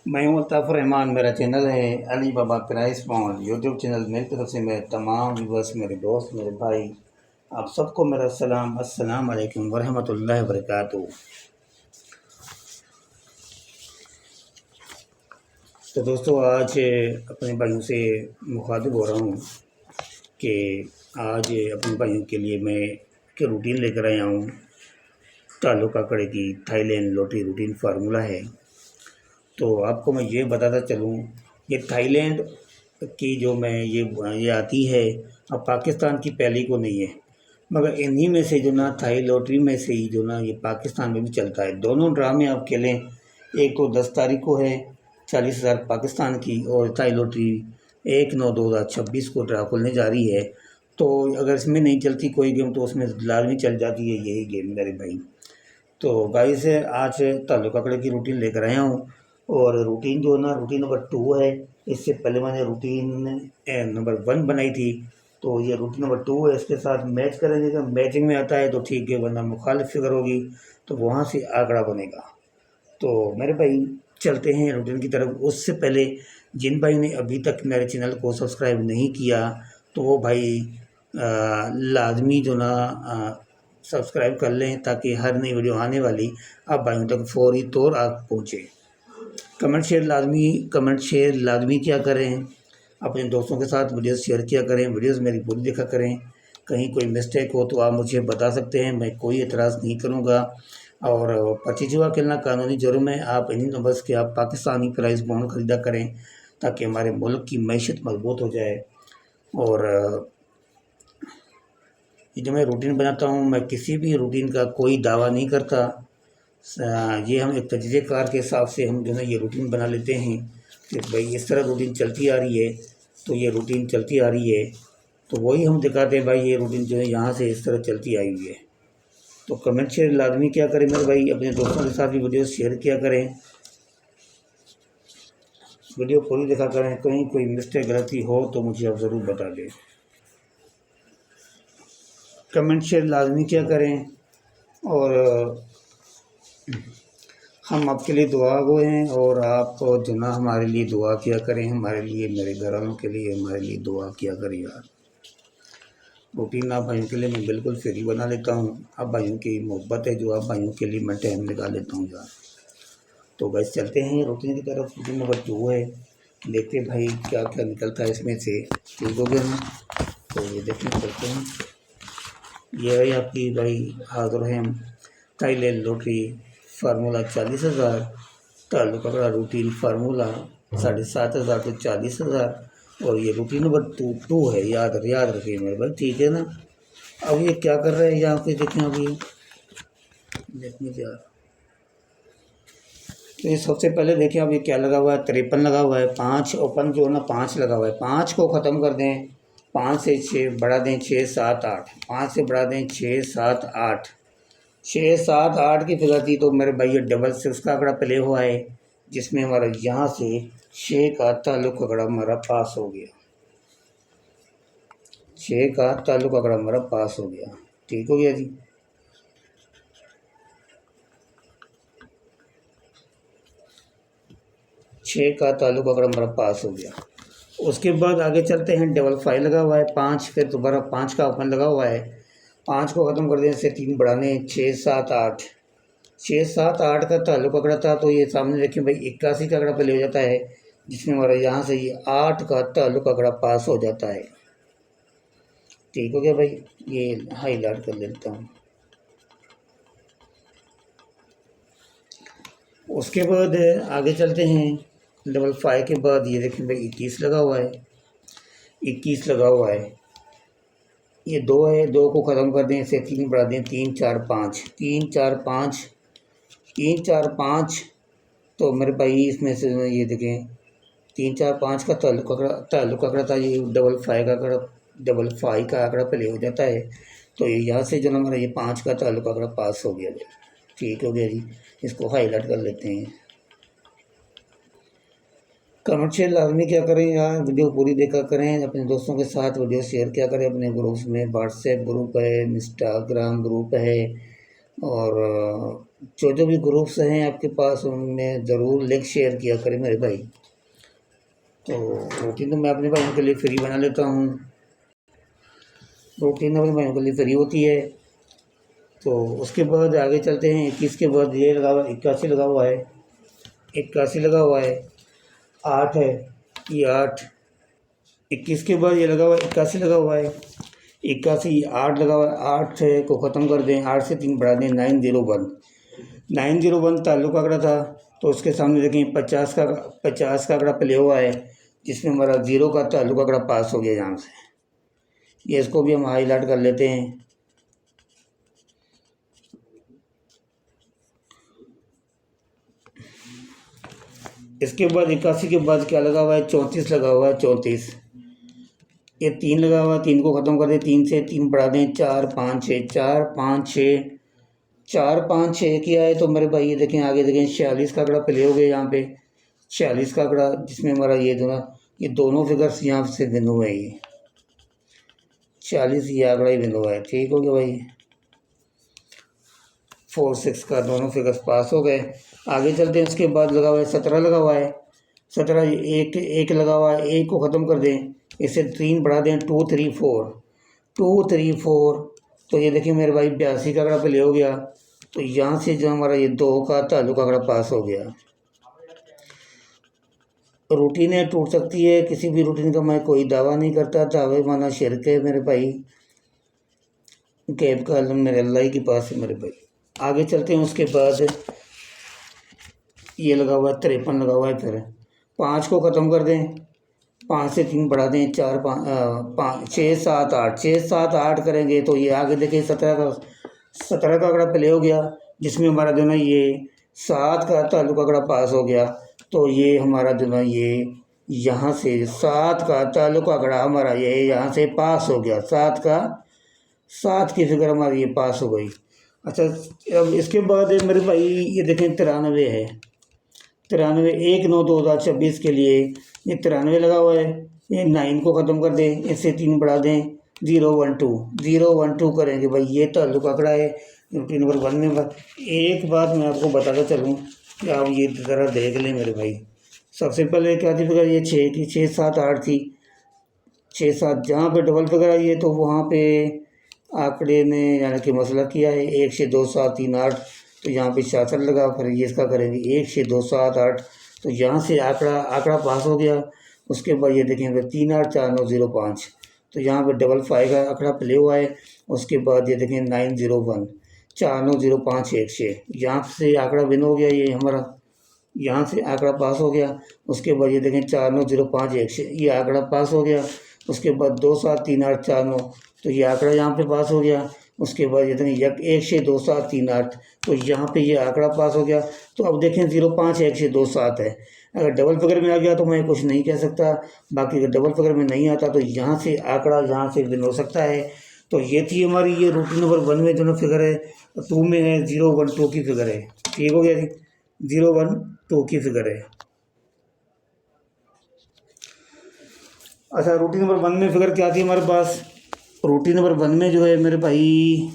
मैं हूं अल्ताफ़ रहमान। मेरा चैनल है अली बाबा प्राइस पॉइंट यूट्यूब चैनल। मेरी तरफ से मेरे तमाम व्यूवर्स, मेरे दोस्त, मेरे भाई, आप सबको मेरा सलाम। अस्सलाम वालेकुम वरहमतुल्लाहि वबरकातुहू। तो दोस्तों, आज अपने भाइयों से मुखातिब हो रहा हूँ कि आज अपने भाइयों के लिए मैं एक रूटीन लेकर आया हूँ। ताल्लुक़ काकड़े की थाईलैंड लोटरी रूटीन फार्मूला है। तो आपको मैं ये बताता चलूँ, ये थाईलैंड की जो मैं ये आती है, अब पाकिस्तान की पहली को नहीं है, मगर इन्हीं में से जो ना थाई लॉटरी में से ही जो ना ये पाकिस्तान में भी चलता है। दोनों ड्रा में आप खेलें, एक तो 10 तारीख को है 40,000 पाकिस्तान की, और थाई लॉटरी 1/9/2026 को ड्रा खुलने जा रही है। तो अगर इसमें नहीं चलती कोई गेम तो उसमें लाजमी चल जाती है यही गेम मेरे भाई। तो गाइस, आज ताल्लुक़ काकड़े की रूटीन लेकर आया हूँ, और रूटीन जो है ना रूटीन नंबर 2 है। इससे पहले मैंने रूटीन नंबर 1 बनाई थी, तो ये रूटीन नंबर 2 है। इसके साथ मैच करेंगे, अगर मैचिंग में आता है तो ठीक है, वरना मुखालिफ फिगर होगी तो वहाँ से आंकड़ा बनेगा। तो मेरे भाई, चलते हैं रूटीन की तरफ। उससे पहले जिन भाई ने अभी तक मेरे चैनल को सब्सक्राइब नहीं किया तो वो भाई लाजमी जो ना सब्सक्राइब कर लें, ताकि हर नई वीडियो आने वाली आप भाइयों तक फौरी तौर आप पहुँचे। कमेंट शेयर लाजमी क्या करें, अपने दोस्तों के साथ वीडियोस शेयर किया करें, वीडियोस मेरी पूरी देखा करें। कहीं कोई मिस्टेक हो तो आप मुझे बता सकते हैं, मैं कोई एतराज़ नहीं करूँगा। और पर्ची जुआ खेलना कानूनी जुर्म है। आप इन्हीं नंबर्स के आप पाकिस्तानी प्राइस बॉन्ड ख़रीदा करें, ताकि हमारे मुल्क की मैशत मजबूत हो जाए। और ये जो मैं रूटीन बनाता हूँ, मैं किसी भी रूटीन का कोई दावा नहीं करता। ये हम एक तजज़ियेकार के हिसाब से हम जो है ये रूटीन बना लेते हैं कि भाई इस तरह रूटीन चलती आ रही है, तो ये रूटीन चलती आ रही है, तो वही हम दिखाते हैं भाई ये रूटीन जो है यहाँ से इस तरह चलती आई हुई है। तो कमेंट शेयर लाजमी क्या करें मेरे भाई, अपने दोस्तों के साथ भी वीडियो शेयर किया करें, वीडियो पूरी देखा करें। कहीं कोई मिस्टेक गलती हो तो मुझे आप ज़रूर बता दें। कमेंट शेयर लाजमी क्या करें, और हम आपके लिए दुआ गो हैं, और आप जो ना हमारे लिए दुआ किया करें, हमारे लिए, मेरे घर वालों के लिए, हमारे लिए दुआ किया करें यार। रूटीन आप भाइयों के लिए मैं बिल्कुल फ्री बना लेता हूँ। आप भाइयों की मोहब्बत है जो आप भाइयों के लिए मैं टाइम निकाल लेता हूँ यार। तो बस चलते हैं रूटीन की तरफ। रूटीन नंबर 2 है, देखते भाई क्या क्या निकलता है इसमें से। ठीक हो गया ना, तो ये देखने चलते हैं। ये है आपकी भाई हाज़िर है थाईलैंड लॉटरी फार्मूला 40,000, ताल्लुक़ काकड़ा रूटीन फार्मूला 7,500 to 40,000, और ये रूटीन नंबर 2 है। याद रखिए मेरे भाई, ठीक है ना। अब ये क्या कर रहे हैं यहाँ पे देखें, अभी देखने क्या। तो ये सबसे पहले देखें, अब ये क्या लगा हुआ है, 53 लगा हुआ है। 5 ओपन जो है ना 5 लगा हुआ है, 5 को ख़त्म कर दें, 5 से 6 बढ़ा दें 6 7 8, 5 से बढ़ा दें 6 7 8, 6 7 8 की फिगर थी। तो मेरे भाई ये डबल 6 का आंकड़ा प्ले हुआ है, जिसमें हमारा यहाँ से 6 का ताल्लुक़ आंकड़ा हमारा पास हो गया। 6 का ताल्लुक़ आंकड़ा हमारा पास हो गया। ठीक हो गया जी। छः का ताल्लुक़ आंकड़ा हमारा पास हो गया। उसके बाद आगे चलते हैं, डबल 5 लगा हुआ है 5, फिर दोबारा 5 का ओपन लगा हुआ है। 5 को ख़त्म कर देने से 3 बढ़ाने 6 7 8, 6 7 8 का ताल्लुक़ आंकड़ा था। तो ये सामने देखें भाई 81 का आंकड़ा पहले हो जाता है, जिसमें हमारा यहाँ से ये 8 का ताल्लुक़ आंकड़ा पास हो जाता है। ठीक हो गया भाई, ये हाईलाइट कर लेता हूँ। उसके बाद आगे चलते हैं, डबल 5 के बाद ये देखें भाई 21 लगा हुआ है, 21 लगा हुआ है। ये 2 है, 2 को ख़त्म कर दें, इसे 3 बढ़ा दें 3 4 5, 3 4 5, 3 4 5। तो मेरे भाई इसमें से ये देखें 3 4 5 का ताल्लुक़ आंकड़ा था, ये डबल 5 का आंकड़ा, डबल 5 का आंकड़ा प्ले हो जाता है। तो ये यहाँ से जो ना हमारा ये 5 का ताल्लुक़ आंकड़ा पास हो गया भाई। ठीक हो गया जी, इसको हाईलाइट कर लेते हैं। कमेंट शेयर लाजमी क्या करें यार, वीडियो पूरी देखा करें, अपने दोस्तों के साथ वीडियो शेयर क्या करें, अपने ग्रुप्स में व्हाट्सएप ग्रुप है, इंस्टाग्राम ग्रुप है, और जो जो भी ग्रुप्स हैं आपके पास उनमें ज़रूर लिंक शेयर किया करें मेरे भाई। तो रूटीन तो मैं अपने भाइयों के लिए फ्री बना लेता हूँ, रूटीन अपने भाइयों के लिए फ्री होती है। तो उसके बाद आगे चलते हैं। 21 के बाद ये लगा हुआ 81 लगा हुआ है, 81 लगा हुआ है, 8 है, ये 8। 21 के बाद ये लगा हुआ है 81 लगा हुआ है, 81 8 लगा हुआ है। 8 से को ख़त्म कर दें, 8 से 3 बढ़ा दें, 901। 901 ताल्लुक आंकड़ा था, तो उसके सामने देखें 50 का आंकड़ा प्ले हुआ है, जिसमें हमारा 0 का ताल्लुक आंकड़ा पास हो गया यहाँ से। ये इसको भी हम हाईलाइट कर लेते हैं। इसके बाद 81 के बाद क्या लगा हुआ है, 34 लगा हुआ है, 34। ये 3 लगा हुआ है, 3 को ख़त्म कर दें, 3 से 3 बढ़ा दें, 4 5 6, 4 5 6, 4 5 6 किया है। तो मेरे भाई ये देखें, आगे देखें 46 का आंकड़ा प्ले हो गया यहाँ पे, 46 का आंकड़ा, जिसमें हमारा ये दोनों फिगर्स यहाँ से बिंदु हुए, ये 40 ये आंकड़ा ही बिंदु है। ठीक हो गया भाई, 4 6 का दोनों फिगर्स पास हो गए। आगे चलते हैं। उसके बाद लगा हुआ है 17 लगा हुआ है, 17 एक लगा हुआ है, एक को ख़त्म कर दें, इसे 3 बढ़ा दें, 2 3 4, 2 3 4। तो ये देखिए मेरे भाई 82 का आंकड़ा प्ले हो गया। तो यहाँ से जो हमारा ये 2 का ताल्लुक आंकड़ा पास हो गया। रूटीनें टूट सकती है, किसी भी रूटीन का मैं कोई दावा नहीं करता, दावे माना शिरक है मेरे भाई, गैब का इल्म मेरे अल्लाह ही के पास है मेरे भाई। आगे चलते हैं। उसके बाद ये लगा हुआ है 53 लगा हुआ है, फिर 5 को ख़त्म कर दें, 5 से 3 बढ़ा दें, 4 5 6 7 8, 6 7 8 करेंगे। तो ये आगे देखिए 17 का आंकड़ा प्ले हो गया, जिसमें हमारा जो ना ये 7 का ताल्लुक आंकड़ा पास हो गया। तो ये हमारा जो ना ये यहाँ से 7 का ताल्लुक आंकड़ा हमारा ये यहाँ से पास हो गया, 7 की फिगर हमारी ये पास हो गई। अच्छा, अब इसके बाद मेरे भाई ये देखें 93 है, 93 1/9/2026 के लिए ये 93 लगा हुआ है। ये 9 को ख़त्म कर दें, इससे 3 बढ़ा दें, 012 करेंगे भाई। ये ताल्लुक आंकड़ा है रूटीन नंबर 1 में। एक बात मैं आपको बताता चलूँ कि आप ये ज़रा देख लें मेरे भाई। सबसे पहले क्या थी फिगर, ये 6 की, 6 7 8 थी, 6 7 जहाँ पे डबल फिगर आई है तो वहाँ पे आंकड़े ने यानी कि मसला किया है 1 6 2 7 3 8। तो यहाँ पे 66 लगा, फिर ये इसका करेंगे 1 6 2 7 8। तो यहाँ से आंकड़ा पास हो गया। उसके बाद ये देखेंगे 3 8 4 9 0 5। तो यहाँ पे 55 का आंकड़ा प्ले हुआ है। उसके बाद ये देखें 901 4 9 0 5 1 6, यहाँ से आंकड़ा विन हो गया, ये हमारा यहाँ से आंकड़ा पास हो गया। उसके बाद ये देखें 4 9 0 5 1 6, ये आंकड़ा पास हो गया। उसके बाद 2 7 3 8 4 9, तो ये आंकड़ा यहाँ पे पास हो गया। उसके बाद ये देखें 1 6 2 7 3 8, तो यहाँ पे ये आंकड़ा पास हो गया। तो अब देखें 0 5 1 6 2 7 है। अगर डबल फिगर में आ गया तो मैं कुछ नहीं कह सकता, बाकी अगर डबल फिगर में नहीं आता तो यहाँ से आंकड़ा यहाँ से विन हो सकता है। तो ये थी हमारी ये रूटीन नंबर 1 में जो ना फिगर है, 2 में है 0 1 2 की फिगर है। ठीक हो गया जी, 0 1 2 की फिगर है। अच्छा, रूटीन नंबर 1 में फिगर क्या थी हमारे पास, रूटीन नंबर 1 में जो है मेरे भाई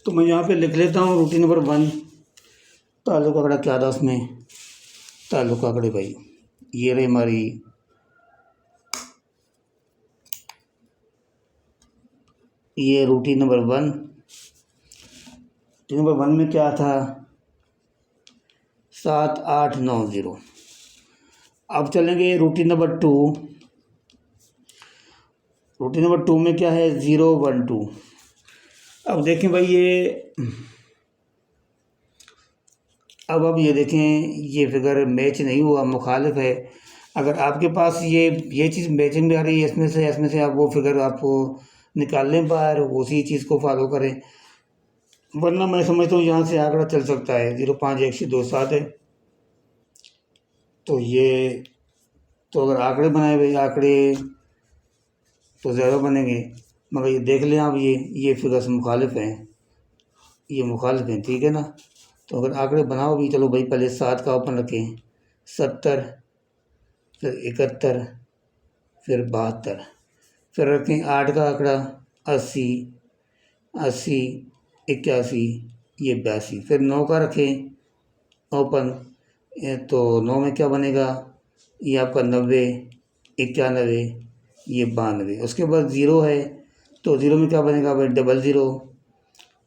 तो मैं यहाँ पे लिख लेता हूँ रूटीन नंबर 1। ताल्लुक आंकड़ा क्या था उसमें, ताल्लुक आंकड़े भाई ये रही हमारी ये रूटीन नंबर 1। रूटीन नंबर 1 में क्या था, 7 8 9 0। अब चलेंगे रूटीन नंबर 2। रूटीन नंबर 2 में क्या है, 0 1 2। अब देखें भाई अब ये देखें ये फिगर मैच नहीं हुआ, मुखालिफ है। अगर आपके पास ये चीज़ मैचिंग में आ रही है, इसमें से आप वो फिगर आपको निकाल लें बाहर, उसी चीज़ को फॉलो करें, वरना मैं समझता हूँ यहाँ से आंकड़ा चल सकता है। 0 5 1 6 2 7 है। तो अगर आंकड़े बनाए भाई, आंकड़े तो ज़्यादा बनेंगे, मगर ये देख लें आप, ये फिगर्स मुखालिफ हैं, ये मुखालिफ हैं, ठीक है ना। तो अगर आंकड़े बनाओ भी, चलो भाई पहले 7 का ओपन रखें, 70, फिर 71, फिर 72, फिर रखें 8 का आंकड़ा 80, 80, 81, ये 82, फिर 9 का रखें ओपन, तो 9 में क्या बनेगा, ये आपका 90, 91, ये 92। उसके बाद 0 है तो 0 में क्या बनेगा भाई, 00,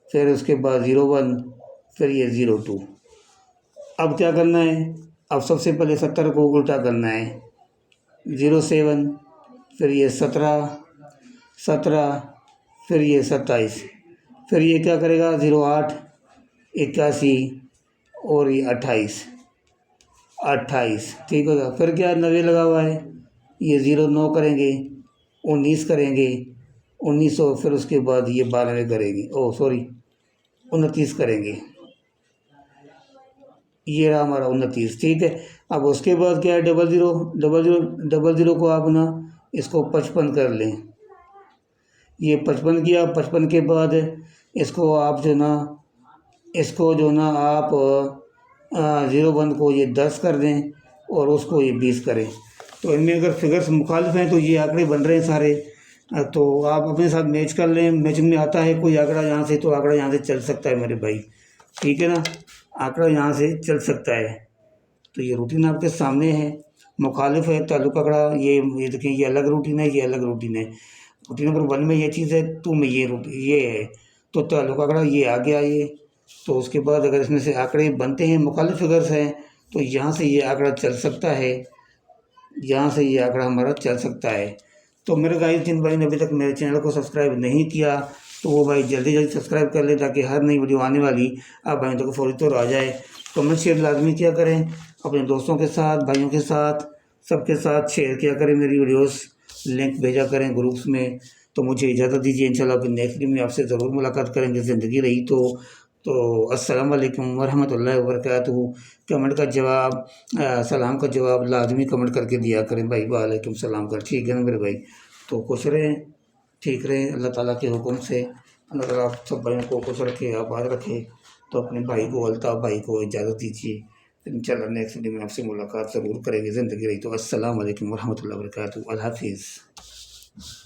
फिर उसके बाद 01, फिर ये 02। अब क्या करना है, अब सबसे पहले 70 को उल्टा करना है, 07, फिर ये 17, 17, फिर ये 27, फिर ये क्या करेगा 08, 81 और ये 28, 28, ठीक होगा। फिर क्या 90 लगा हुआ है, ये 09 करेंगे, 19 करेंगे, 1900, फिर उसके बाद ये 92 करेंगे, 29 करेंगे, ये रहा हमारा 29, ठीक है। अब उसके बाद क्या है, 00 को आप ना इसको 55 कर लें, ये 55 किया, 55 के बाद इसको आप जो ना आप 01 को ये 10 कर दें और उसको ये 20 करें। तो इनमें अगर फिगर्स मुखालिफ हैं तो ये आंकड़े बन रहे हैं सारे, तो आप अपने साथ मैच कर लें। मैचिंग में आता है कोई आंकड़ा यहाँ से, तो आंकड़ा यहाँ से चल सकता है मेरे भाई, ठीक है ना, आंकड़ा यहाँ से चल सकता है। तो ये रूटीन आपके सामने है, मुखालिफ है ताल्लुक आंकड़ा, ये देखें, ये अलग रूटीन है, ये अलग रूटीन है। रूटीन नंबर 1 में ये चीज़ है, 2 में ये है, तो ताल्लुक आंकड़ा ये आ गया ये। तो उसके बाद अगर इसमें से आंकड़े बनते हैं, मुखालिफ फिगर्स हैं, तो यहाँ से ये आंकड़ा चल सकता है, यहाँ से ये आंकड़ा हमारा चल सकता है। तो मेरे गाइस, जिन भाई ने अभी तक मेरे चैनल को सब्सक्राइब नहीं किया तो वो भाई जल्दी जल्दी सब्सक्राइब कर लें, ताकि हर नई वीडियो आने वाली आप भाई तक फौरी तौर आ जाए। कमेंट शेयर लाजमी किया करें, अपने दोस्तों के साथ, भाइयों के साथ, सबके साथ शेयर किया करें मेरी वीडियोस, लिंक भेजा करें ग्रुप्स में। तो मुझे इजाज़त दीजिए, इंशाल्लाह फिर नेक्स्ट वीडियो में आपसे ज़रूर मुलाकात करेंगे, ज़िंदगी रही तो अस्सलाम वालेकुम वरहमतुल्लाहि वबरकातुहू। कमेंट का जवाब, सलाम का जवाब लाजमी कमेंट करके दिया करें भाई, वालेकुम सलाम कर, ठीक है ना मेरे भाई। तो खुश रहें, ठीक रहें, अल्लाह ताला के हुक्म से। अल्लाह ताला आप सब भाइयों को खुश रखे, आबाद रखे। तो अपने भाई को, अल्ताफ़ भाई को इजाज़त दीजिए, इंशाल्लाह नेक्स्ट वीडियो में आपसे मुलाकात ज़रूर करेंगे, ज़िंदगी रही तो। अस्सलाम वालेकुम वरहमतुल्लाहि वबरकातुहू। अल्लाह हाफ़िज़।